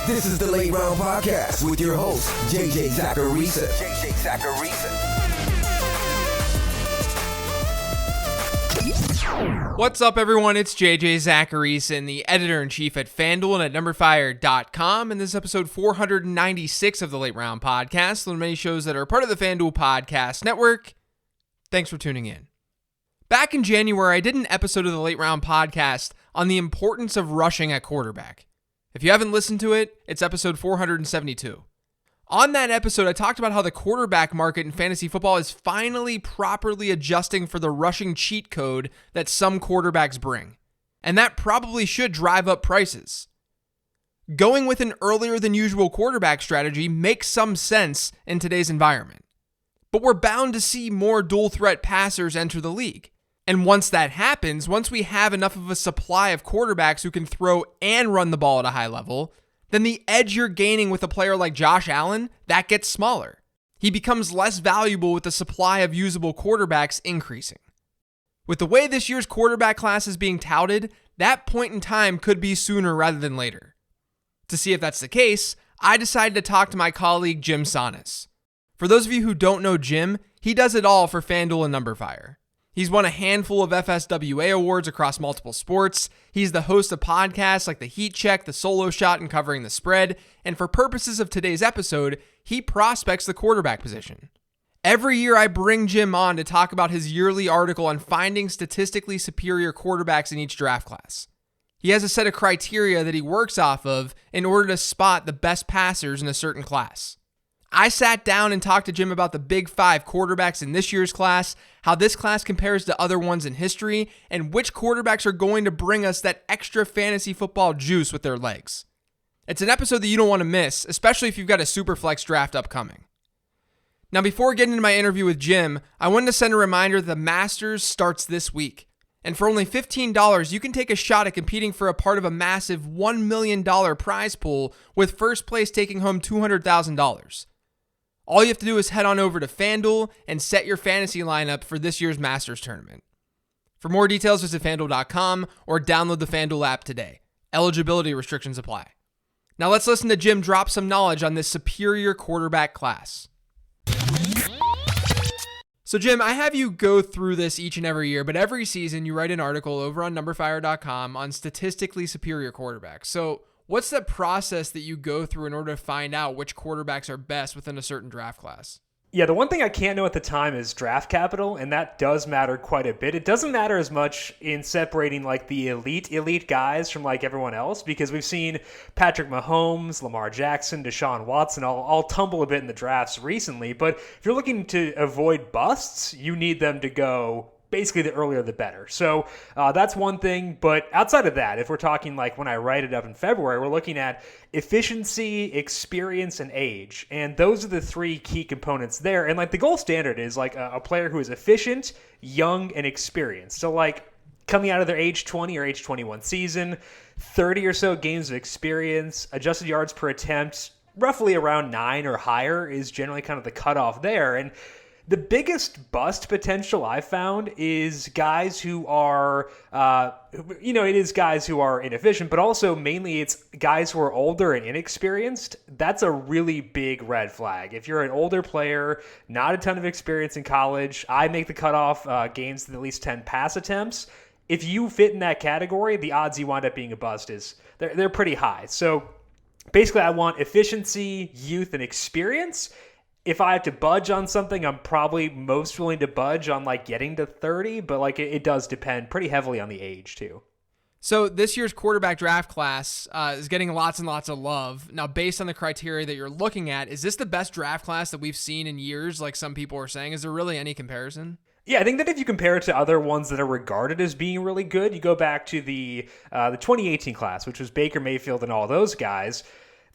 This is the Late Round Podcast with your host, JJ Zacharisa. What's up, everyone? It's JJ Zacharisa, the editor-in-chief at FanDuel and at numberFire.com, and this is episode 496 of the Late Round Podcast, one of many shows that are part of the FanDuel Podcast Network. Thanks for tuning in. Back in January, I did an episode of the Late Round Podcast on the importance of rushing at quarterback. If you haven't listened to it, it's episode 472. On that episode, I talked about how the quarterback market in fantasy football is finally properly adjusting for the rushing cheat code that some quarterbacks bring. And that probably should drive up prices. Going with an earlier than usual quarterback strategy makes some sense in today's environment. But we're bound to see more dual threat passers enter the league. And once that happens, once we have enough of a supply of quarterbacks who can throw and run the ball at a high level, then the edge you're gaining with a player like Josh Allen, that gets smaller. He becomes less valuable with the supply of usable quarterbacks increasing. With the way this year's quarterback class is being touted, that point in time could be sooner rather than later. To see if that's the case, I decided to talk to my colleague Jim Sannes. For those of you who don't know Jim, he does it all for FanDuel and numberFire. He's won a handful of FSWA awards across multiple sports. He's the host of podcasts like The Heat Check, The Solo Shot, and Covering the Spread. And for purposes of today's episode, he prospects the quarterback position. Every year I bring Jim on to talk about his yearly article on finding statistically superior quarterbacks in each draft class. He has a set of criteria that he works off of in order to spot the best passers in a certain class. I sat down and talked to Jim about the big five quarterbacks in this year's class, how this class compares to other ones in history, and which quarterbacks are going to bring us that extra fantasy football juice with their legs. It's an episode that you don't want to miss, especially if you've got a Superflex draft upcoming. Now, before getting into my interview with Jim, I wanted to send a reminder that the Masters starts this week. And for only $15, you can take a shot at competing for a part of a massive $1 million prize pool, with first place taking home $200,000. All you have to do is head on over to FanDuel and set your fantasy lineup for this year's Masters tournament. For more details, visit FanDuel.com or download the FanDuel app today. Eligibility restrictions apply. Now let's listen to Jim drop some knowledge on this superior quarterback class. So Jim, I have you go through this each and every year, but every season you write an article over on numberFire.com on statistically superior quarterbacks. So what's the process that you go through in order to find out which quarterbacks are best within a certain draft class? Yeah, the one thing I can't know at the time is draft capital, and that does matter quite a bit. It doesn't matter as much in separating like the elite guys from like everyone else, because we've seen Patrick Mahomes, Lamar Jackson, Deshaun Watson all tumble a bit in the drafts recently. But if you're looking to avoid busts, you need them to go basically the earlier the better. So that's one thing. But outside of that, if we're talking like when I write it up in February, we're looking at efficiency, experience, and age. And those are the three key components there. And like the gold standard is like a player who is efficient, young, and experienced. So like coming out of their age 20 or age 21 season, 30 or so games of experience, adjusted yards per attempt, roughly around 9 or higher is generally kind of the cutoff there. And the biggest bust potential I've found is guys who are, it is guys who are inefficient, but also mainly it's guys who are older and inexperienced. That's a really big red flag. If you're an older player, not a ton of experience in college, I make the cutoff games with at least 10 pass attempts. If you fit in that category, the odds you wind up being a bust they're pretty high. So basically I want efficiency, youth, and experience. If I have to budge on something, I'm probably most willing to budge on like getting to 30, but like it does depend pretty heavily on the age too. So this year's quarterback draft class is getting lots and lots of love. Now, based on the criteria that you're looking at, is this the best draft class that we've seen in years, like some people are saying? Is there really any comparison? Yeah, I think that if you compare it to other ones that are regarded as being really good, you go back to the 2018 class, which was Baker Mayfield and all those guys.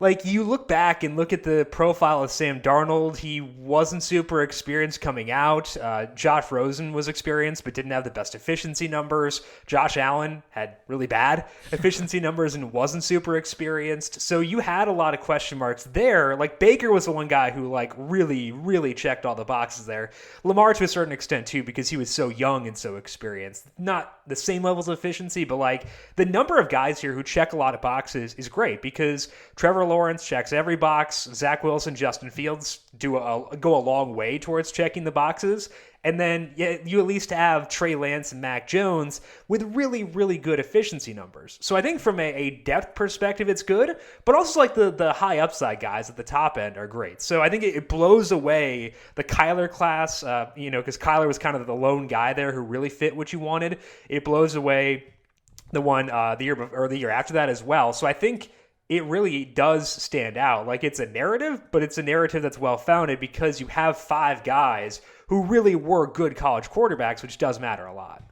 Like, you look back and look at the profile of Sam Darnold. He wasn't super experienced coming out. Josh Rosen was experienced but didn't have the best efficiency numbers. Josh Allen had really bad efficiency numbers and wasn't super experienced. So you had a lot of question marks there. Like, Baker was the one guy who, like, really checked all the boxes there. Lamar to a certain extent, too, because he was so young and so experienced. Not the same levels of efficiency, but, like, the number of guys here who check a lot of boxes is great because Trevor Lawrence checks every box. Zach Wilson, Justin Fields go a long way towards checking the boxes. And then you at least have Trey Lance and Mac Jones with really, really good efficiency numbers. So I think from a depth perspective, it's good, but also like the high upside guys at the top end are great. So I think it blows away the Kyler class, because Kyler was kind of the lone guy there who really fit what you wanted. It blows away the one the year after that as well. So I think it really does stand out. Like, it's a narrative, but it's a narrative that's well-founded because you have 5 guys who really were good college quarterbacks, which does matter a lot.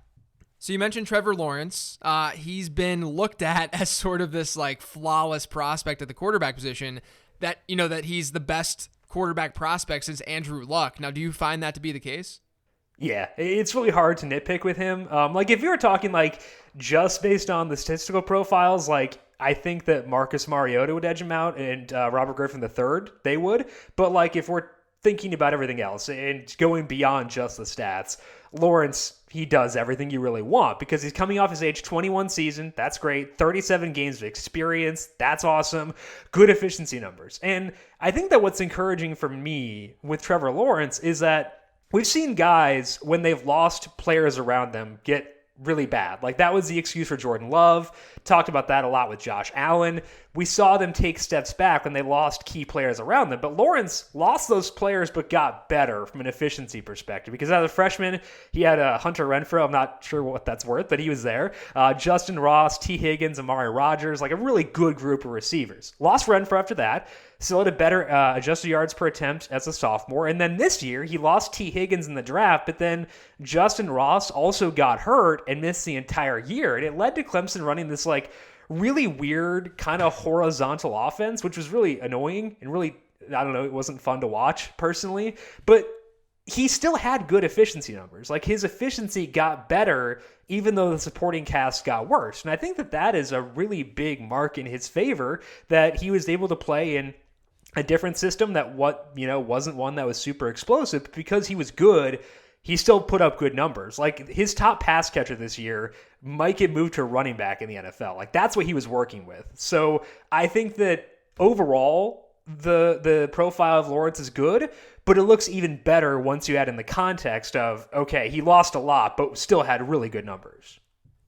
So you mentioned Trevor Lawrence. He's been looked at as sort of this like flawless prospect at the quarterback position that he's the best quarterback prospect since Andrew Luck. Now, do you find that to be the case? Yeah, it's really hard to nitpick with him. Like, if you were talking like just based on the statistical profiles, like I think that Marcus Mariota would edge him out and Robert Griffin III, they would. But like if we're thinking about everything else and going beyond just the stats, Lawrence, he does everything you really want because he's coming off his age 21 season. That's great. 37 games of experience. That's awesome. Good efficiency numbers. And I think that what's encouraging for me with Trevor Lawrence is that we've seen guys, when they've lost players around them, get really bad. Like, that was the excuse for Jordan Love. Talked about that a lot with Josh Allen. We saw them take steps back when they lost key players around them. But Lawrence lost those players but got better from an efficiency perspective because as a freshman, he had Hunter Renfrow. I'm not sure what that's worth, but he was there. Justin Ross, T. Higgins, Amari Rodgers, like a really good group of receivers. Lost Renfrow after that. Still had a better adjusted yards per attempt as a sophomore. And then this year, he lost T. Higgins in the draft, but then Justin Ross also got hurt and missed the entire year. And it led to Clemson running this like really weird kind of horizontal offense, which was really annoying and really, I don't know, it wasn't fun to watch personally. But he still had good efficiency numbers. Like, his efficiency got better even though the supporting cast got worse. And I think that is a really big mark in his favor that he was able to play in a different system that wasn't one that was super explosive. But because he was good, he still put up good numbers. Like, his top pass catcher this year might get moved to running back in the NFL. Like, that's what he was working with. So I think that overall, the profile of Lawrence is good, but it looks even better once you add in the context of, okay, he lost a lot, but still had really good numbers.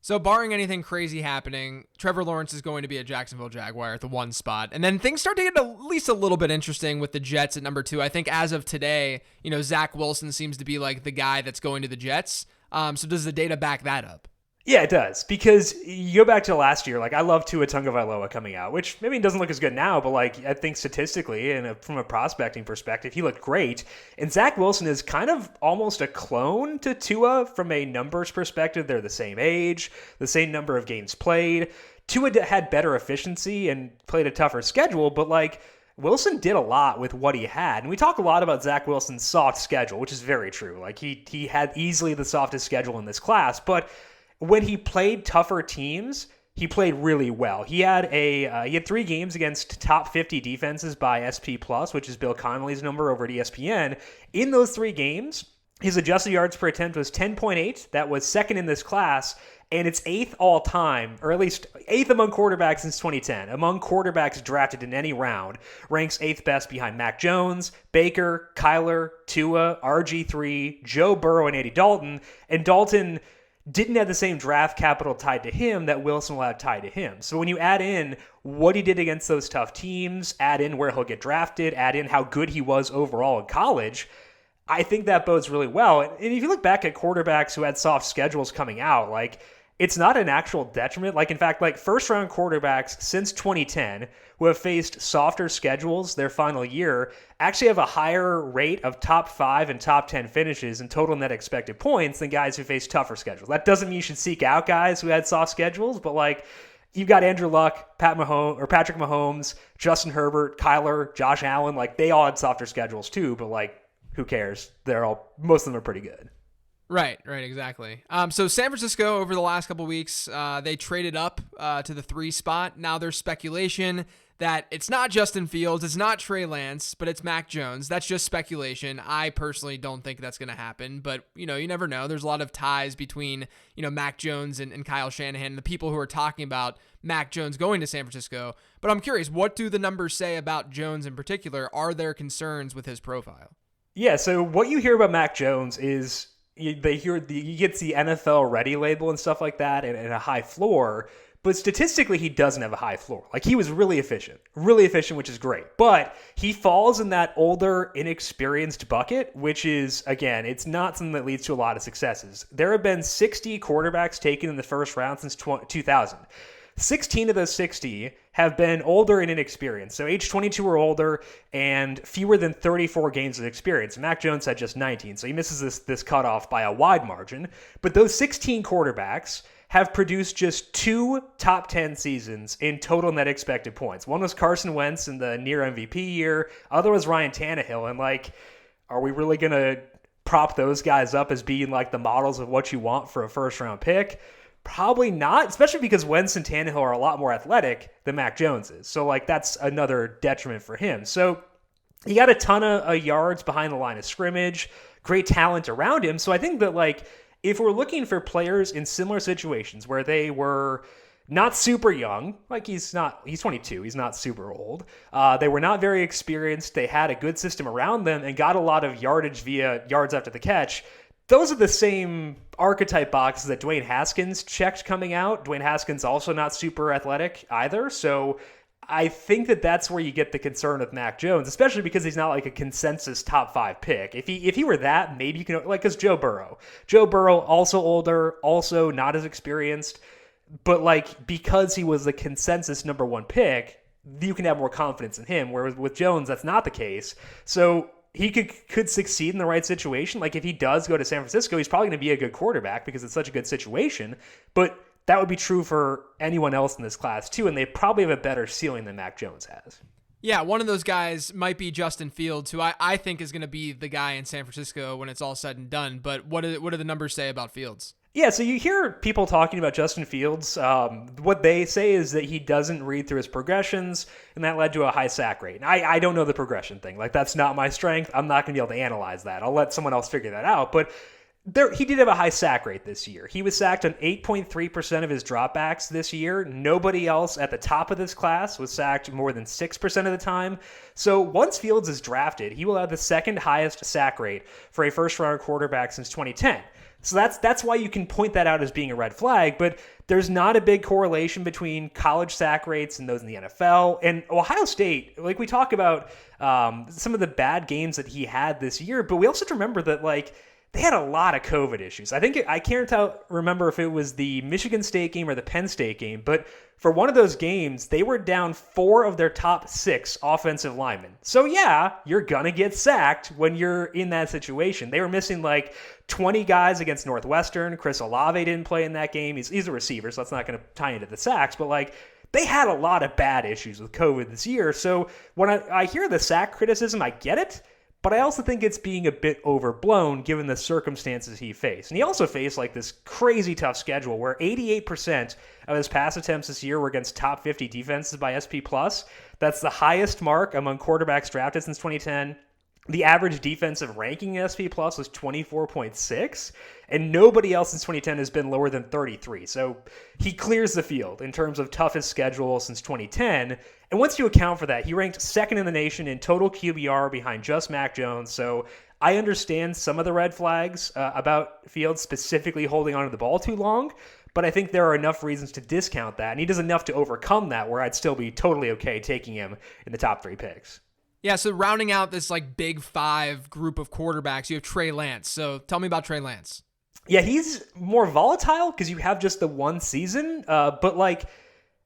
So barring anything crazy happening, Trevor Lawrence is going to be a Jacksonville Jaguar at the 1 spot. And then things start to get at least a little bit interesting with the Jets at number 2. I think as of today, Zach Wilson seems to be like the guy that's going to the Jets. So does the data back that up? Yeah, it does. Because you go back to last year, like, I love Tua Tagovailoa coming out, which maybe doesn't look as good now, but like, I think statistically and from a prospecting perspective, he looked great. And Zach Wilson is kind of almost a clone to Tua from a numbers perspective. They're the same age, the same number of games played. Tua had better efficiency and played a tougher schedule, but like, Wilson did a lot with what he had. And we talk a lot about Zach Wilson's soft schedule, which is very true. Like, he had easily the softest schedule in this class, but when he played tougher teams, he played really well. He had 3 games against top 50 defenses by SP+, which is Bill Connolly's number over at ESPN. In those 3 games, his adjusted yards per attempt was 10.8. That was second in this class, and it's 8th all time, or at least 8th among quarterbacks since 2010. Among quarterbacks drafted in any round, ranks 8th best behind Mac Jones, Baker, Kyler, Tua, RG3, Joe Burrow, and Andy Dalton. And Dalton didn't have the same draft capital tied to him that Wilson will have tied to him. So when you add in what he did against those tough teams, add in where he'll get drafted, add in how good he was overall in college, I think that bodes really well. And if you look back at quarterbacks who had soft schedules coming out, like, it's not an actual detriment. Like, in fact, like, first-round quarterbacks since 2010 who have faced softer schedules their final year actually have a higher rate of top 5 and top 10 finishes in total net expected points than guys who face tougher schedules. That doesn't mean you should seek out guys who had soft schedules, but like, you've got Andrew Luck, Patrick Mahomes, Justin Herbert, Kyler, Josh Allen. Like, they all had softer schedules too, but like, who cares? Most of them are pretty good. Right, exactly. So San Francisco, over the last couple of weeks, they traded up to the 3 spot. Now there's speculation that it's not Justin Fields, it's not Trey Lance, but it's Mac Jones. That's just speculation. I personally don't think that's going to happen, but you never know. There's a lot of ties between Mac Jones and Kyle Shanahan, and the people who are talking about Mac Jones going to San Francisco. But I'm curious, what do the numbers say about Jones in particular? Are there concerns with his profile? Yeah, so what you hear about Mac Jones is he gets the NFL ready label and stuff like that and a high floor. But statistically, he doesn't have a high floor. Like, he was really efficient, which is great. But he falls in that older, inexperienced bucket, which is, again, it's not something that leads to a lot of successes. There have been 60 quarterbacks taken in the first round since 2000. 16 of those 60 have been older and inexperienced. So age 22 or older and fewer than 34 games of experience. Mac Jones had just 19, so he misses this cutoff by a wide margin. But those 16 quarterbacks have produced just 2 top 10 seasons in total net expected points. One was Carson Wentz in the near MVP year. Other was Ryan Tannehill. And are we really going to prop those guys up as being the models of what you want for a first round pick? Probably not, especially because Wentz and Tannehill are a lot more athletic than Mac Jones is. So that's another detriment for him. So he got a ton of yards behind the line of scrimmage, great talent around him. So I think that if we're looking for players in similar situations where they were not super young, he's 22, he's not super old. They were not very experienced. They had a good system around them and got a lot of yardage via yards after the catch. Those are the same archetype boxes that Dwayne Haskins checked coming out. Dwayne Haskins also not super athletic either. So I think that's where you get the concern with Mac Jones, especially because he's not a consensus top 5 pick. If he were that, maybe you can, because Joe Burrow also older, also not as experienced, but because he was the consensus number 1 pick, you can have more confidence in him. Whereas with Jones, that's not the case. So he could succeed in the right situation. If he does go to San Francisco, he's probably going to be a good quarterback because it's such a good situation. But that would be true for anyone else in this class too, and they probably have a better ceiling than Mac Jones has. Yeah, one of those guys might be Justin Fields, who I think is going to be the guy in San Francisco when it's all said and done. But what do the numbers say about Fields? Yeah, so you hear people talking about Justin Fields. What they say is that he doesn't read through his progressions, and that led to a high sack rate. And I don't know the progression thing. That's not my strength. I'm not going to be able to analyze that. I'll let someone else figure that out. But he did have a high sack rate this year. He was sacked on 8.3% of his dropbacks this year. Nobody else at the top of this class was sacked more than 6% of the time. So once Fields is drafted, he will have the second highest sack rate for a first-round quarterback since 2010. So that's why you can point that out as being a red flag, but there's not a big correlation between college sack rates and those in the NFL. And Ohio State, we talk about some of the bad games that he had this year, but we also have to remember that they had a lot of COVID issues. I can't remember if it was the Michigan State game or the Penn State game, but for one of those games, they were down 4 of their top 6 offensive linemen. So yeah, you're going to get sacked when you're in that situation. They were missing 20 guys against Northwestern. Chris Olave didn't play in that game. He's a receiver, so that's not going to tie into the sacks, but they had a lot of bad issues with COVID this year. So when I hear the sack criticism, I get it. But I also think it's being a bit overblown given the circumstances he faced. And he also faced this crazy tough schedule where 88% of his pass attempts this year were against top 50 defenses by SP+. That's the highest mark among quarterbacks drafted since 2010. The average defensive ranking in SP Plus was 24.6, and nobody else since 2010 has been lower than 33. So he clears the field in terms of toughest schedule since 2010. And once you account for that, he ranked second in the nation in total QBR behind just Mac Jones. So I understand some of the red flags about Fields specifically holding onto the ball too long, but I think there are enough reasons to discount that, and he does enough to overcome that where I'd still be totally okay taking him in the top 3 picks. Yeah, so rounding out this big 5 group of quarterbacks, you have Trey Lance. So tell me about Trey Lance. Yeah, he's more volatile because you have just the one season, but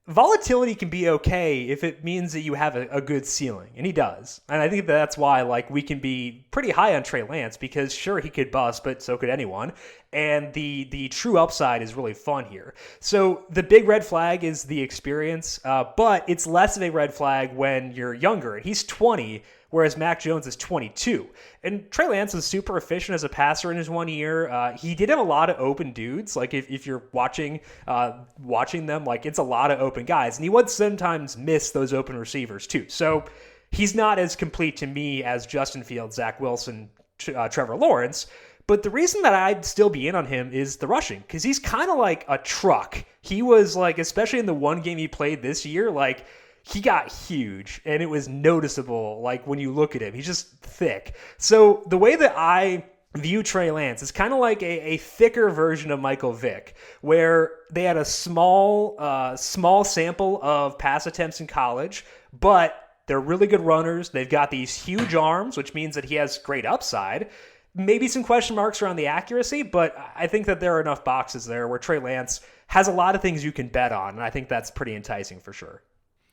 volatility can be okay if it means that you have a good ceiling, and he does. And I think that's why we can be pretty high on Trey Lance because sure, he could bust, but so could anyone. and the true upside is really fun here. So the big red flag is the experience, but it's less of a red flag when you're younger. He's 20, whereas Mac Jones is 22. And Trey Lance was super efficient as a passer in his 1 year. He did have a lot of open dudes. Like if you're watching them, like it's a lot of open guys. And he would sometimes miss those open receivers too. So he's not as complete to me as Justin Fields, Zach Wilson, Trevor Lawrence. But the reason that I'd still be in on him is the rushing, because he's kind of like a truck. He was like, especially in the one game he played this year, like he got huge and it was noticeable. Like when you look at him, he's just thick. So the way that I view Trey Lance is kind of like a thicker version of Michael Vick, where they had a small sample of pass attempts in college, but they're really good runners. They've got these huge arms, which means that he has great upside. Maybe some question marks around the accuracy, but I think that there are enough boxes there where Trey Lance has a lot of things you can bet on, and I think that's pretty enticing for sure.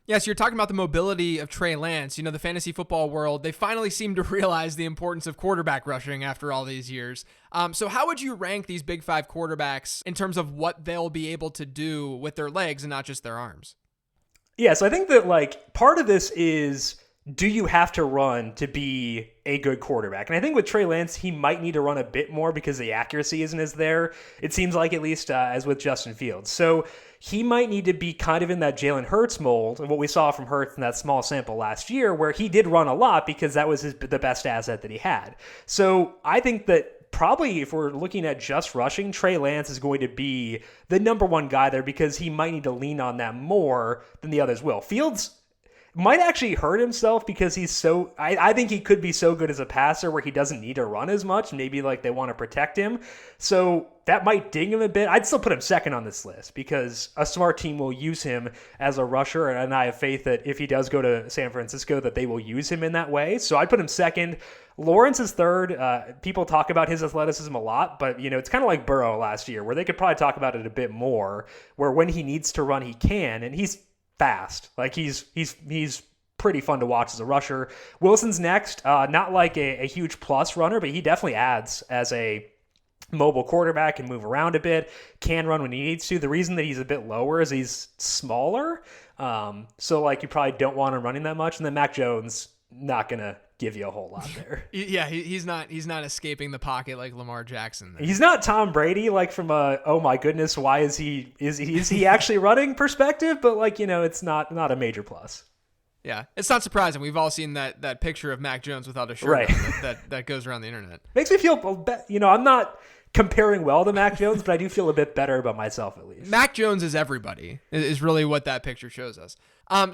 Yes, you're talking about the mobility of Trey Lance. You know, the fantasy football world, they finally seem to realize the importance of quarterback rushing after all these years. So how would you rank these Big Five quarterbacks in terms of what they'll be able to do with their legs and not just their arms? Yeah, so I think that like part of this is, do you have to run to be a good quarterback? And I think with Trey Lance, he might need to run a bit more because the accuracy isn't as there. It seems like, at least as with Justin Fields. So he might need to be kind of in that Jalen Hurts mold, and what we saw from Hurts in that small sample last year, where he did run a lot because that was the best asset that he had. So I think that probably if we're looking at just rushing, Trey Lance is going to be the number one guy there because he might need to lean on that more than the others will. Fields might actually hurt himself because he's so, I think he could be so good as a passer where he doesn't need to run as much. Maybe like they want to protect him. So that might ding him a bit. I'd still put him second on this list because a smart team will use him as a rusher. And I have faith that if he does go to San Francisco, that they will use him in that way. So I'd put him second. Lawrence is third. People talk about his athleticism a lot, but you know, it's kind of like Burrow last year where they could probably talk about it a bit more, where when he needs to run, he can, and he's fast. Like he's pretty fun to watch as a rusher. Wilson's next. Not like a huge plus runner, but he definitely adds as a mobile quarterback, can move around a bit, can run when he needs to. The reason that he's a bit lower is he's smaller. So like you probably don't want him running that much. And then Mac Jones, not gonna give you a whole lot there. Yeah, he's not escaping the pocket like Lamar Jackson there. He's not Tom Brady, like from a, oh my goodness, why is he actually running perspective, but like, you know, it's not a major plus. Yeah, it's not surprising. We've all seen that picture of Mac Jones without a shirt right. on that goes around the internet. Makes me feel, you know, I'm not comparing well to Mac Jones, but I do feel a bit better about myself at least. Mac Jones is everybody, is really what that picture shows us.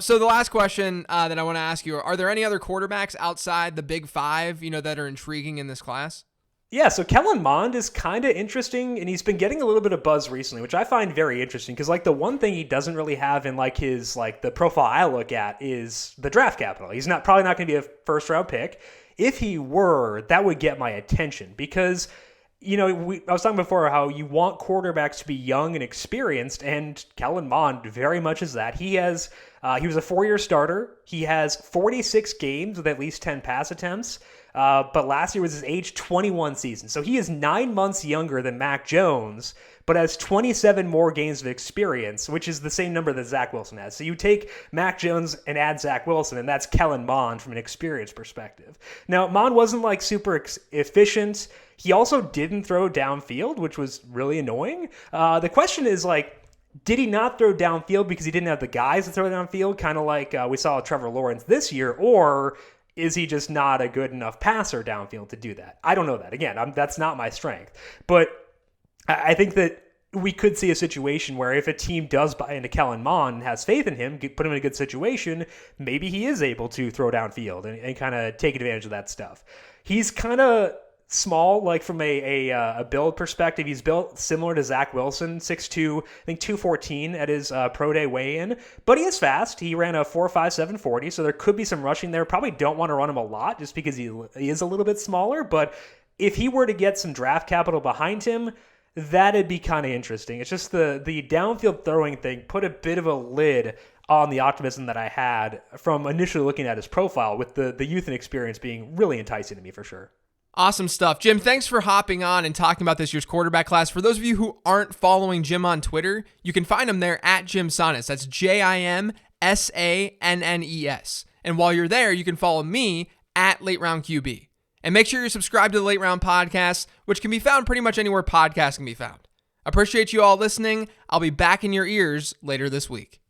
So the last question that I want to ask you, are there any other quarterbacks outside the Big Five, you know, that are intriguing in this class? Yeah, so Kellen Mond is kind of interesting, and he's been getting a little bit of buzz recently, which I find very interesting, because like the one thing he doesn't really have in like his, like the profile I look at is the draft capital. He's probably not going to be a first round pick. If he were, that would get my attention, because you know, I was talking before how you want quarterbacks to be young and experienced, and Kellen Mond very much is that. He was a 4-year starter. He has 46 games with at least 10 pass attempts, but last year was his age 21 season. So he is 9 months younger than Mac Jones, but has 27 more games of experience, which is the same number that Zach Wilson has. So you take Mac Jones and add Zach Wilson, and that's Kellen Mond from an experience perspective. Now, Mond wasn't like super efficient. He also didn't throw downfield, which was really annoying. The question is, like, did he not throw downfield because he didn't have the guys to throw downfield, kind of like we saw with Trevor Lawrence this year, or is he just not a good enough passer downfield to do that? I don't know that. Again, that's not my strength. But I think that we could see a situation where if a team does buy into Kellen Mond and has faith in him, put him in a good situation, maybe he is able to throw downfield and kind of take advantage of that stuff. He's kind of small, like from a build perspective. He's built similar to Zach Wilson, 6'2", I think 214 at his pro day weigh-in, but he is fast. He ran a 4.57 40, so there could be some rushing there. Probably don't want to run him a lot just because he is a little bit smaller, but if he were to get some draft capital behind him, that'd be kind of interesting. It's just the downfield throwing thing put a bit of a lid on the optimism that I had from initially looking at his profile, with the youth and experience being really enticing to me for sure. Awesome stuff. Jim, thanks for hopping on and talking about this year's quarterback class. For those of you who aren't following Jim on Twitter, you can find him there at Jim Sannes. That's JimSannes. And while you're there, you can follow me at Late Round QB. And make sure you're subscribed to the Late Round Podcast, which can be found pretty much anywhere podcasts can be found. Appreciate you all listening. I'll be back in your ears later this week.